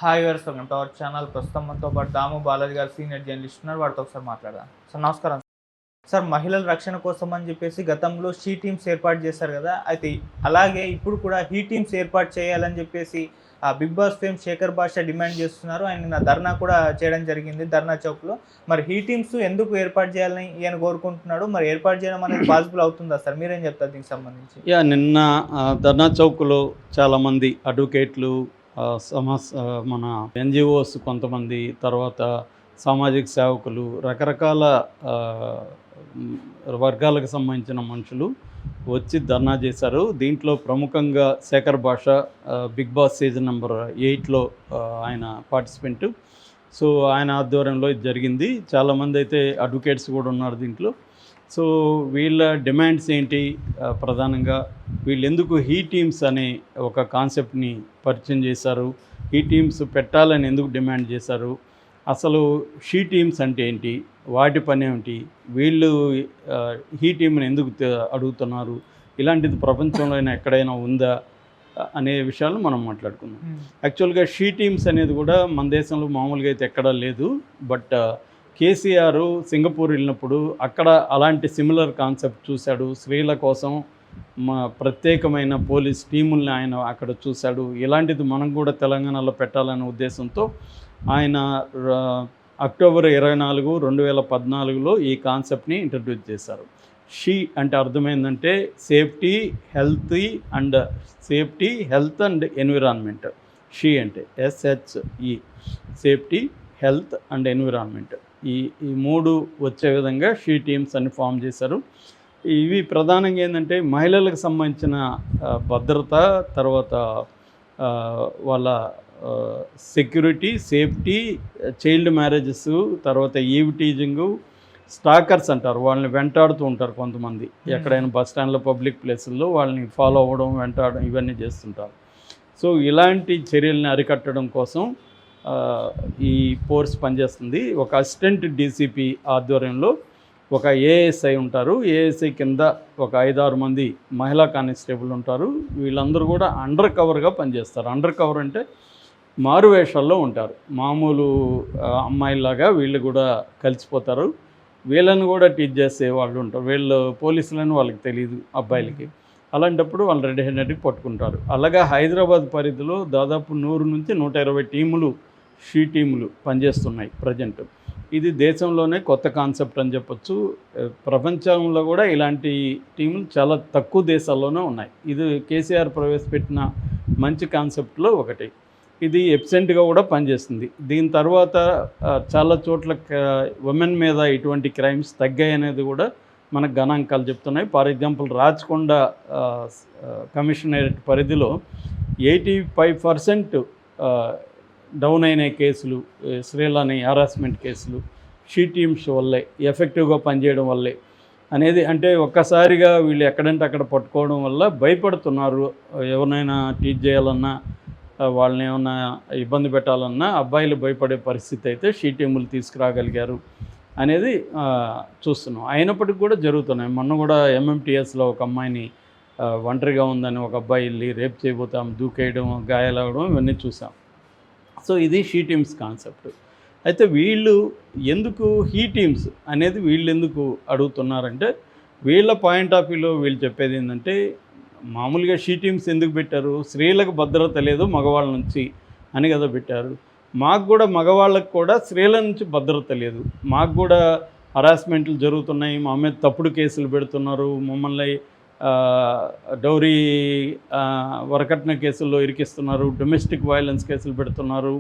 Hi viewers, welcome to our channel. ప్రస్తుతం మనతో పాటు దాము బాలాజీ గారు సీనియర్ జర్నలిస్ట్ ఉన్నారు. వారితో ఒకసారి మాట్లాడదాం. సార్ నమస్కారం. సార్, మహిళల రక్షణ కోసం అని చెప్పేసి గతంలో షీ టీమ్స్ ఏర్పాటు చేశారు కదా, అయితే అలాగే ఇప్పుడు కూడా హీ టీమ్స్ ఏర్పాటు చేయాలని చెప్పేసి బిగ్ బాస్ ఫేమ్ శేఖర్ భాష డిమాండ్ చేస్తున్నారు. ఆయన నిన్న ధర్నా కూడా చేయడం జరిగింది ధర్నా చౌక్లో. మరి హీ టీమ్స్ ఎందుకు ఏర్పాటు చేయాలని ఈయన కోరుకుంటున్నాడు? మరి ఏర్పాటు చేయడం అనేది పాసిబుల్ అవుతుందా సార్? మీరేం చెప్తారు దీనికి సంబంధించి? నిన్న ధర్నా చౌక్లో చాలామంది అడ్వకేట్లు, మన ఎన్జిఓస్ కొంతమంది, తర్వాత సామాజిక సేవకులు, రకరకాల వర్గాలకు సంబంధించిన మనుషులు వచ్చి ధర్నా చేశారు. దీంట్లో ప్రముఖంగా శేఖర్ భాష, బిగ్ బాస్ సీజన్ నెంబర్ 8లో ఆయన పార్టిసిపెంట్. సో ఆయన ఆధ్వర్యంలో ఇది జరిగింది. చాలామంది అయితే అడ్వకేట్స్ కూడా ఉన్నారు దీంట్లో. సో వీళ్ళ డిమాండ్స్ ఏంటి, ప్రధానంగా వీళ్ళు ఎందుకు హీ టీమ్స్ అనే ఒక కాన్సెప్ట్ని పరిచయం చేశారు, హీ టీమ్స్ పెట్టాలని ఎందుకు డిమాండ్ చేశారు, అసలు షీ టీమ్స్ అంటే ఏంటి, వాటి పని ఏమిటి, వీళ్ళు హీ టీమ్ని ఎందుకు అడుగుతున్నారు, ఇలాంటిది ప్రపంచంలో ఎక్కడైనా ఉందా అనే విషయాలు మనం మాట్లాడుకుందాం. యాక్చువల్గా షీ టీమ్స్ అనేది కూడా మన దేశంలో మామూలుగా అయితే ఎక్కడా లేదు. బట్ కేసీఆర్ సింగపూర్ వెళ్ళినప్పుడు అక్కడ అలాంటి సిమిలర్ కాన్సెప్ట్ చూశాడు. స్త్రీల కోసం ప్రత్యేకమైన పోలీస్ టీముల్ని ఆయన అక్కడ చూశాడు. ఇలాంటిది మనం కూడా తెలంగాణలో పెట్టాలనే ఉద్దేశంతో ఆయన అక్టోబర్ 24, 2014లో ఈ కాన్సెప్ట్ని ఇంట్రడ్యూస్ చేశారు. షీ అంటే అర్థమైందంటే safety, health and environment. She అంటే SHE, safety, health and environment. ఈ మూడు వచ్చే విధంగా షీ టీమ్స్ అని ఫామ్ చేశారు. ఇవి ప్రధానంగా ఏంటంటే మహిళలకు సంబంధించిన భద్రత, తర్వాత వాళ్ళ సెక్యూరిటీ, సేఫ్టీ, చైల్డ్ మ్యారేజెస్, తర్వాత ఈవ్ టీజింగు, స్టాకర్స్ అంటారు, వాళ్ళని వెంటాడుతూ ఉంటారు కొంతమంది. ఎక్కడైనా బస్ స్టాండ్లో, పబ్లిక్ ప్లేసుల్లో వాళ్ళని ఫాలో అవ్వడం, వెంటాడడం, ఇవన్నీ చేస్తుంటారు. సో ఇలాంటి చర్యల్ని అరికట్టడం కోసం ఈ ఫోర్స్ పనిచేస్తుంది. ఒక అసిస్టెంట్ డీసీపీ ఆధ్వర్యంలో ఒక ఏఎస్ఐ ఉంటారు. ఏఎస్ఐ కింద ఒక 5-6 మంది మహిళా కానిస్టేబుల్ ఉంటారు. వీళ్ళందరూ కూడా అండర్ కవర్గా పనిచేస్తారు. అండర్ కవర్ అంటే మారువేషాల్లో ఉంటారు. మామూలు అమ్మాయిలాగా వీళ్ళు కూడా కలిసిపోతారు. వీళ్ళని కూడా టీచ్ చేసే వాళ్ళు ఉంటారు. వీళ్ళు పోలీసులని వాళ్ళకి తెలియదు అబ్బాయిలకి. అలాంటప్పుడు వాళ్ళు రెడీ హ్యాండెడ్కి పట్టుకుంటారు. అలాగా హైదరాబాద్ పరిధిలో దాదాపు 100 నుంచి 120 టీములు, షీ టీములు పనిచేస్తున్నాయి ప్రజెంట్. ఇది దేశంలోనే కొత్త కాన్సెప్ట్ అని చెప్పొచ్చు. ప్రపంచంలో కూడా ఇలాంటి టీములు చాలా తక్కువ దేశాల్లోనే ఉన్నాయి. ఇది కేసీఆర్ ప్రవేశపెట్టిన మంచి కాన్సెప్ట్లో ఒకటి. ఇది ఎబ్సెంట్గా కూడా పనిచేస్తుంది. దీని తర్వాత చాలా చోట్ల ఉమెన్ మీద ఇటువంటి క్రైమ్స్ తగ్గాయి అనేది కూడా మనకు గణాంకాలు చెప్తున్నాయి. ఫర్ ఎగ్జాంపుల్ రాచకొండ కమిషనరేట్ పరిధిలో 85% డౌన్ అయిన కేసులు, స్త్రీలని హరాస్మెంట్ కేసులు షీ టీమ్స్ వల్లే, ఎఫెక్టివ్గా పనిచేయడం వల్లే అనేది. అంటే ఒక్కసారిగా వీళ్ళు ఎక్కడంటే అక్కడ పట్టుకోవడం వల్ల భయపడుతున్నారు. ఎవరినైనా టీచ్ చేయాలన్నా, వాళ్ళని ఏమన్నా ఇబ్బంది పెట్టాలన్నా అబ్బాయిలు భయపడే పరిస్థితి అయితే షీ టీములు తీసుకురాగలిగారు అనేది చూస్తున్నాం. అయినప్పటికీ కూడా జరుగుతున్నాయి. మొన్న కూడా MMTSలో ఒక అమ్మాయిని ఒంటరిగా ఉందని ఒక అబ్బాయి వెళ్ళి రేప్ చేయబోతాం, దూకేయడం, గాయాలవడం, ఇవన్నీ చూసాం. సో ఇది షీ టీమ్స్ కాన్సెప్ట్. అయితే వీళ్ళు ఎందుకు హీ టీమ్స్ అనేది వీళ్ళు ఎందుకు అడుగుతున్నారంటే, వీళ్ళ పాయింట్ ఆఫ్ వ్యూలో వీళ్ళు చెప్పేది ఏంటంటే, మామూలుగా షీ టీమ్స్ ఎందుకు పెట్టారు, స్త్రీలకు భద్రత లేదు మగవాళ్ళ నుంచి అని కదా పెట్టారు. మాకు కూడా మగవాళ్ళకు కూడా స్త్రీల నుంచి భద్రత లేదు, మాకు కూడా హరాస్మెంట్లు జరుగుతున్నాయి, మా మీద తప్పుడు కేసులు పెడుతున్నారు, మమ్మల్ని డౌరీ వరకట్న కేసుల్లో ఇరికిస్తున్నారు, డొమెస్టిక్ వైలెన్స్ కేసులు పెడుతున్నారు,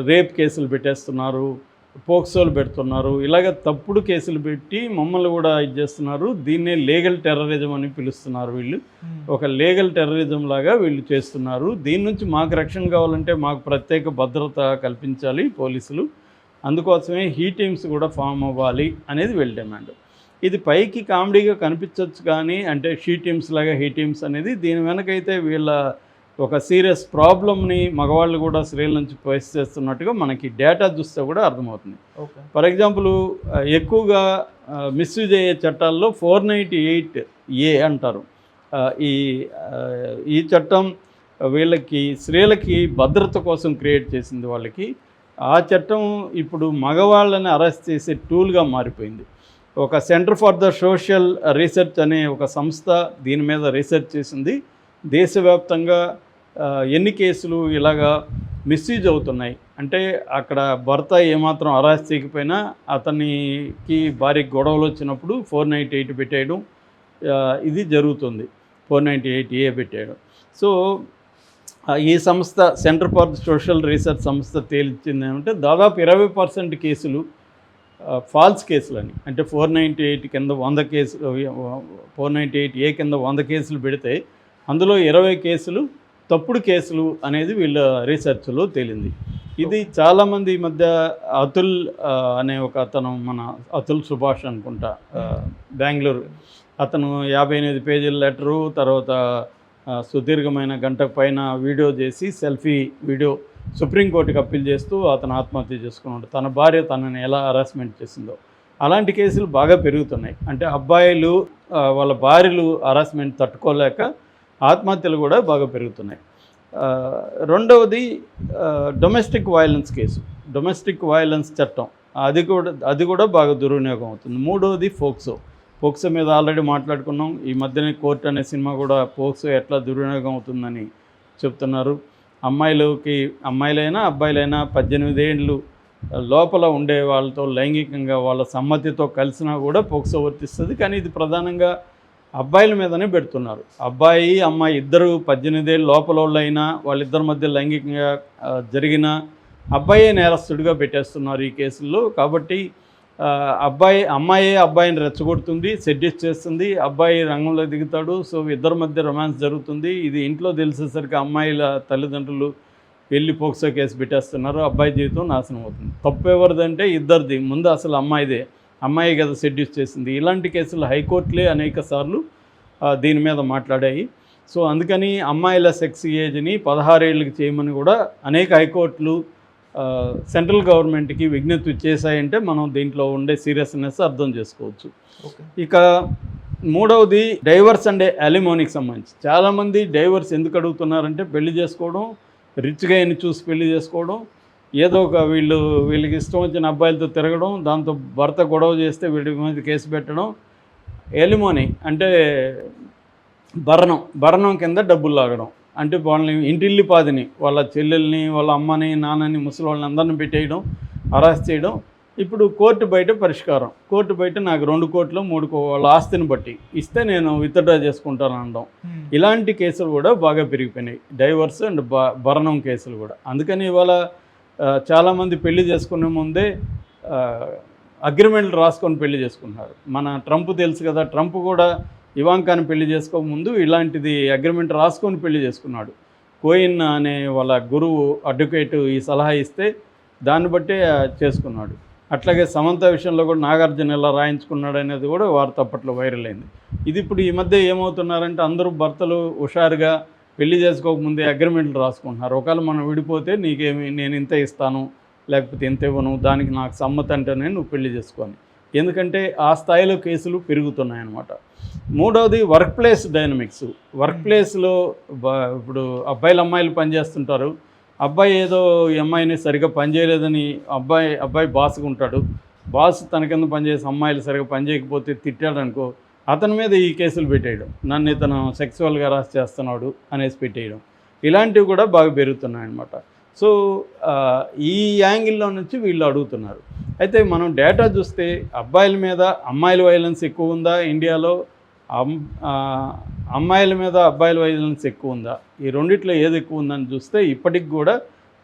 రేప్ కేసులు పెట్టేస్తున్నారు, పోక్సోలు పెడుతున్నారు, ఇలాగ తప్పుడు కేసులు పెట్టి మమ్మల్ని కూడా ఇది చేస్తున్నారు. దీన్నే లీగల్ టెర్రరిజం అని పిలుస్తున్నారు. వీళ్ళు ఒక లీగల్ టెర్రరిజం లాగా వీళ్ళు చేస్తున్నారు. దీని నుంచి మాకు రక్షణ కావాలంటే మాకు ప్రత్యేక భద్రత కల్పించాలి పోలీసులు, అందుకోసమే హీ టీమ్స్ కూడా ఫామ్ అవ్వాలి అనేది వీళ్ళ డిమాండ్. ఇది పైకి కామెడీగా కనిపించవచ్చు, కానీ అంటే షీ టీమ్స్ లాగా హీ టీమ్స్ అనేది దీని వెనకైతే వీళ్ళ ఒక సీరియస్ ప్రాబ్లమ్ని మగవాళ్ళు కూడా స్త్రీల నుంచి ఫేస్ చేస్తున్నట్టుగా మనకి డేటా చూస్తే కూడా అర్థమవుతుంది. ఫర్ ఎగ్జాంపుల్ ఎక్కువగా మిస్యూజ్ అయ్యే చట్టాల్లో 498A అంటారు. ఈ చట్టం వీళ్ళకి స్త్రీలకి భద్రత కోసం క్రియేట్ చేసింది వాళ్ళకి. ఆ చట్టం ఇప్పుడు మగవాళ్ళని అరెస్ట్ చేసే టూల్గా మారిపోయింది. ఒక centre for the social research అనే ఒక సంస్థ దీని మీద రీసెర్చ్ చేసింది. దేశవ్యాప్తంగా ఎన్ని కేసులు ఇలాగా మిస్యూజ్ అవుతున్నాయి అంటే, అక్కడ భర్త ఏమాత్రం అరెస్ట్ చేయకపోయినా అతనికి భార్యకి గొడవలు వచ్చినప్పుడు 498 పెట్టేయడం ఇది జరుగుతుంది. 498A పెట్టేయడం. సో ఈ సంస్థ సెంటర్ ఫర్ సోషల్ రీసెర్చ్ సంస్థ తేల్చింది ఏమంటే, దాదాపు 20% కేసులు ఫాల్స్ కేసులని, అంటే 498 కింద 100 కేసులు, 498A కింద 100 కేసులు పెడితే అందులో 20 కేసులు తప్పుడు కేసులు అనేది వీళ్ళ రీసెర్చ్లో తేలింది. ఇది చాలామంది ఈ మధ్య అతుల్ అనే ఒక అతను, మన అతుల్ సుభాష్ అనుకుంటా, బెంగళూరు అతను 58 పేజీల లెటరు, తర్వాత సుదీర్ఘమైన గంటకు పైన వీడియో చేసి సెల్ఫీ వీడియో సుప్రీంకోర్టుకి అప్పీల్ చేస్తూ అతను ఆత్మహత్య చేసుకున్నాడు. తన భార్య తనని ఎలా హరాస్మెంట్ చేసిందో. అలాంటి కేసులు బాగా పెరుగుతున్నాయి. అంటే అబ్బాయిలు వాళ్ళ భార్యలు హరాస్మెంట్ తట్టుకోలేక ఆత్మహత్యలు కూడా బాగా పెరుగుతున్నాయి. రెండవది domestic violence case, domestic violence చట్టం, అది కూడా బాగా దుర్వినియోగం అవుతుంది. మూడవది పోక్సో మీద ఆల్రెడీ మాట్లాడుకున్నాం. ఈ మధ్యనే కోర్ట్ అనే సినిమా కూడా పోక్సో ఎట్లా దుర్వినియోగం అవుతుందని చెప్తున్నారు. అమ్మాయిలైనా అబ్బాయిలైనా 18 ఏళ్ళు లోపల ఉండే వాళ్ళతో లైంగికంగా వాళ్ళ సమ్మతితో కలిసినా కూడా పోక్సో వర్తిస్తుంది. కానీ ఇది ప్రధానంగా అబ్బాయిల మీదనే పెడుతున్నారు. అబ్బాయి అమ్మాయి ఇద్దరు 18 ఏళ్ళు లోపల వాళ్ళైనా వాళ్ళిద్దరి మధ్య లైంగికంగా జరిగిన అబ్బాయే నేరస్తుడిగా పెట్టేస్తున్నారు ఈ కేసుల్లో. కాబట్టి అమ్మాయే అబ్బాయిని రెచ్చగొడుతుంది, సెడ్యూస్ చేస్తుంది, అబ్బాయి రంగంలో దిగుతాడు. సో ఇద్దరి మధ్య రొమాన్స్ జరుగుతుంది. ఇది ఇంట్లో తెలిసేసరికి అమ్మాయిల తల్లిదండ్రులు వెళ్ళి పోక్సో కేసు పెట్టేస్తున్నారు. అబ్బాయి జీవితం నాశనం అవుతుంది. తప్పు ఎవరిదంటే ఇద్దరిది. ముందు అసలు అమ్మాయి కదా సెడ్యూస్ చేసింది. ఇలాంటి కేసులు హైకోర్టులే అనేక సార్లు దీని మీద మాట్లాడాయి. సో అందుకని అమ్మాయిల సెక్స్ ఏజ్ని 16 ఏళ్ళకి చేయమని కూడా అనేక హైకోర్టులు సెంట్రల్ గవర్నమెంట్కి విజ్ఞప్తి చేశాయంటే మనం దీంట్లో ఉండే సీరియస్నెస్ అర్థం చేసుకోవచ్చు. ఇక మూడవది డైవర్స్ అండ్ అలిమోనీకి సంబంధించి చాలామంది డైవర్స్ ఎందుకు అడుగుతున్నారంటే, పెళ్లి చేసుకోవడం, రిచ్గా అయిన చూసి పెళ్లి చేసుకోవడం, ఏదో ఒక వీళ్ళకి ఇష్టం వచ్చిన అబ్బాయిలతో తిరగడం, దాంతో భర్త గొడవ చేస్తే వీడి మీద కేసు పెట్టడం. ఎలిమోనీ అంటే భరణం కింద డబ్బులు లాగడం. అంటే వాళ్ళని ఇంటిల్లిపాదిని, వాళ్ళ చెల్లెల్ని, వాళ్ళ అమ్మని, నాన్నని, ముసలి వాళ్ళని అందరిని పెట్టేయడం, అరెస్ట్ చేయడం. ఇప్పుడు కోర్టు బయట పరిష్కారం. కోర్టు బయట నాకు 2 కోట్లు 3 కోట్లు వాళ్ళ ఆస్తిని బట్టి ఇస్తే నేను విత్డ్రా చేసుకుంటాను అనడం. ఇలాంటి కేసులు కూడా బాగా పెరిగిపోయినాయి. డైవర్స్ అండ్ భరణం కేసులు కూడా. అందుకని ఇవాళ చాలామంది పెళ్లి చేసుకునే ముందే అగ్రిమెంట్లు రాసుకొని పెళ్లి చేసుకుంటున్నారు. మన ట్రంప్ తెలుసు కదా, ట్రంప్ కూడా ఇవాంకాని పెళ్లి చేసుకోకముందు ఇలాంటిది అగ్రిమెంట్ రాసుకొని పెళ్లి చేసుకున్నాడు. కోయిన్ అనే వాళ్ళ గురువు అడ్వకేటు ఈ సలహా ఇస్తే దాన్ని బట్టే చేసుకున్నాడు. అట్లాగే సమంత విషయంలో కూడా నాగార్జున ఎలా రాయించుకున్నాడు అనేది కూడా వార్త అప్పట్లో వైరల్ అయింది. ఇది ఇప్పుడు ఈ మధ్య ఏమవుతున్నారంటే, అందరూ భర్తలు హుషారుగా పెళ్లి చేసుకోకముందే అగ్రిమెంట్లు రాసుకుంటున్నారు. ఒకవేళ మనం విడిపోతే నేను ఇంత ఇస్తాను, లేకపోతే ఇంత ఇవ్వను, దానికి నాకు సమ్మతి అంటేనే నువ్వు పెళ్లి చేసుకోని. ఎందుకంటే ఆ స్థాయిలో కేసులు పెరుగుతున్నాయి అన్నమాట. మూడవది వర్క్ ప్లేస్ డైనమిక్స్. వర్క్ ప్లేస్లో ఇప్పుడు అబ్బాయిలు అమ్మాయిలు పనిచేస్తుంటారు. అబ్బాయి ఏదో ఈ అమ్మాయిని సరిగ్గా పనిచేయలేదని అబ్బాయి బాస్గా ఉంటాడు. బాస్ తన కింద పనిచేసే అమ్మాయిలు సరిగ్గా పనిచేయకపోతే తిట్టాడనుకో, అతని మీద ఈ కేసులు పెట్టేయడం, నన్ను ఇతను సెక్సువల్గా హరాస్ చేస్తున్నాడు అనేసి పెట్టేయడం. ఇలాంటివి కూడా బాగా పెరుగుతున్నాయి అన్నమాట. సో ఈ యాంగిల్లో నుంచి వీళ్ళు అడుగుతున్నారు. అయితే మనం డేటా చూస్తే అబ్బాయిల మీద అమ్మాయిల వైలెన్స్ ఎక్కువ ఉందా ఇండియాలో, అమ్మాయిల మీద అబ్బాయిల వైలెన్స్ ఎక్కువ ఉందా, ఈ రెండిట్లో ఏది ఎక్కువ ఉందని చూస్తే ఇప్పటికి కూడా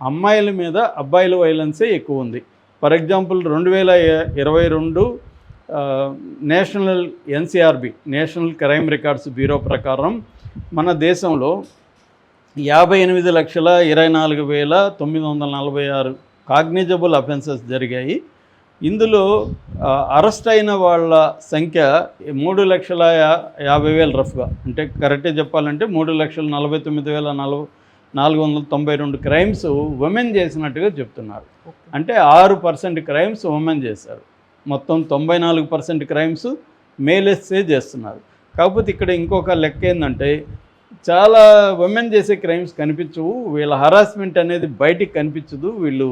అమ్మాయిల మీద అబ్బాయిల వైలెన్సే ఎక్కువ ఉంది. For example 2022 national NCRB national crime records bureau ప్రకారం మన దేశంలో 58,24,946 కాగ్నిజబుల్ అఫెన్సెస్ జరిగాయి. ఇందులో అరెస్ట్ అయిన వాళ్ళ సంఖ్య 3,50,000 రఫ్గా, అంటే కరెక్ట్గా చెప్పాలంటే 3,49,492 క్రైమ్స్ ఉమెన్ చేసినట్టుగా చెప్తున్నారు. అంటే 6% క్రైమ్స్ ఉమెన్ చేశారు. మొత్తం 94% క్రైమ్స్ మేలెస్సే చేస్తున్నారు. కాకపోతే ఇక్కడ ఇంకొక లెక్క ఏంటంటే, చాలా ఉమెన్ చేసే క్రైమ్స్ కనిపించవు, వీళ్ళ హరాస్మెంట్ అనేది బయటికి కనిపించదు, వీళ్ళు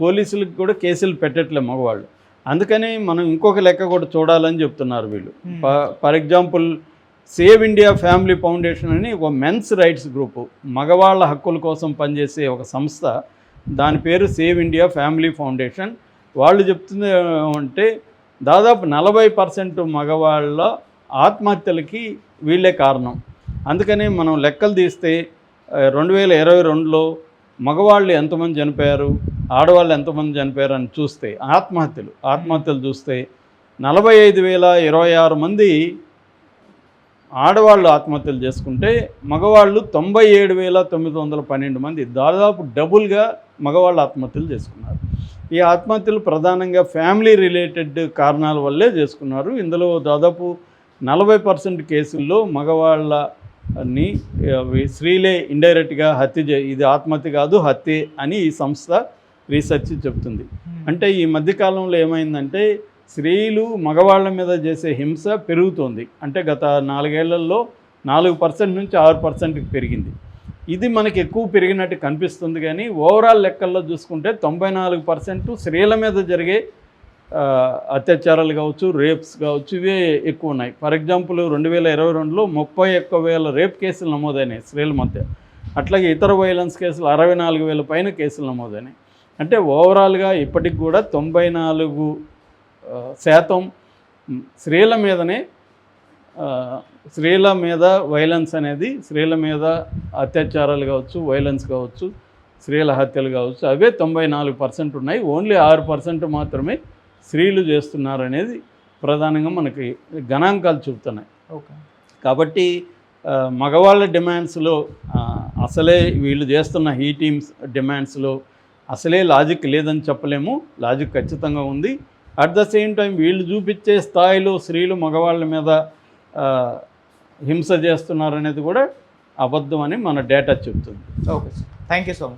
పోలీసులకు కూడా కేసులు పెట్టట్లే మగవాళ్ళు. అందుకని మనం ఇంకొక లెక్క కూడా చూడాలని చెప్తున్నారు వీళ్ళు. For example save India family foundation అని ఒక మెన్స్ రైట్స్ గ్రూపు, మగవాళ్ళ హక్కుల కోసం పనిచేసే ఒక సంస్థ, దాని పేరు సేవ్ ఇండియా ఫ్యామిలీ ఫౌండేషన్. వాళ్ళు చెప్తుంది అంటే దాదాపు 40% మగవాళ్ళ ఆత్మహత్యలకి వీళ్ళే కారణం. అందుకని మనం లెక్కలు తీస్తే 2022లో మగవాళ్ళు ఎంతమంది చనిపోయారు, ఆడవాళ్ళు ఎంతమంది చనిపోయారు అని చూస్తే ఆత్మహత్యలు చూస్తే 45,026 మంది ఆడవాళ్ళు ఆత్మహత్యలు చేసుకుంటే మగవాళ్ళు 97,912 మంది, దాదాపు డబుల్గా మగవాళ్ళు ఆత్మహత్యలు చేసుకున్నారు. ఈ ఆత్మహత్యలు ప్రధానంగా ఫ్యామిలీ రిలేటెడ్ కారణాల వల్లే చేసుకున్నారు. ఇందులో దాదాపు 40% కేసుల్లో మగవాళ్ళని స్త్రీలే ఇండైరెక్ట్గా ఇది ఆత్మహత్య కాదు హత్యే అని ఈ సంస్థ రీసెర్చ్ చెప్తుంది. అంటే ఈ మధ్యకాలంలో ఏమైందంటే స్త్రీలు మగవాళ్ళ మీద చేసే హింస పెరుగుతోంది. అంటే గత 4 ఏళ్లలో 4% నుంచి 6%కి పెరిగింది. ఇది మనకి ఎక్కువ పెరిగినట్టు కనిపిస్తుంది, కానీ ఓవరాల్ లెక్కల్లో చూసుకుంటే 94% స్త్రీల మీద జరిగే అత్యాచారాలు కావచ్చు, రేప్స్ కావచ్చు, ఇవే ఎక్కువ ఉన్నాయి. ఫర్ ఎగ్జాంపుల్ 2022లో 31,000 రేప్ కేసులు నమోదైనాయి స్త్రీల మధ్య. అట్లాగే ఇతర వైలెన్స్ కేసులు 64,000 పైన కేసులు నమోదైనాయి. అంటే ఓవరాల్గా ఇప్పటికి కూడా 94% స్త్రీల మీదనే స్త్రీల మీద వైలెన్స్ అనేది, స్త్రీల మీద అత్యాచారాలు కావచ్చు, వైలెన్స్ కావచ్చు, స్త్రీల హత్యలు కావచ్చు, అవే 94% ఉన్నాయి. ఓన్లీ 6% మాత్రమే స్త్రీలు చేస్తున్నారు అనేది ప్రధానంగా మనకి గణాంకాలు చెబుతున్నాయి. ఓకే, కాబట్టి మగవాళ్ళ డిమాండ్స్లో అసలే వీళ్ళు చేస్తున్న ఈ టీమ్స్ డిమాండ్స్లో అసలే లాజిక్ లేదని చెప్పలేము, లాజిక్ ఖచ్చితంగా ఉంది. అట్ ద సేమ్ టైం వీళ్ళు చూపించే స్థాయిలో స్త్రీలు మగవాళ్ళ మీద హింస చేస్తున్నారనేది కూడా అబద్ధం అని మన డేటా చెబుతుంది. Okay sir, thank you so much.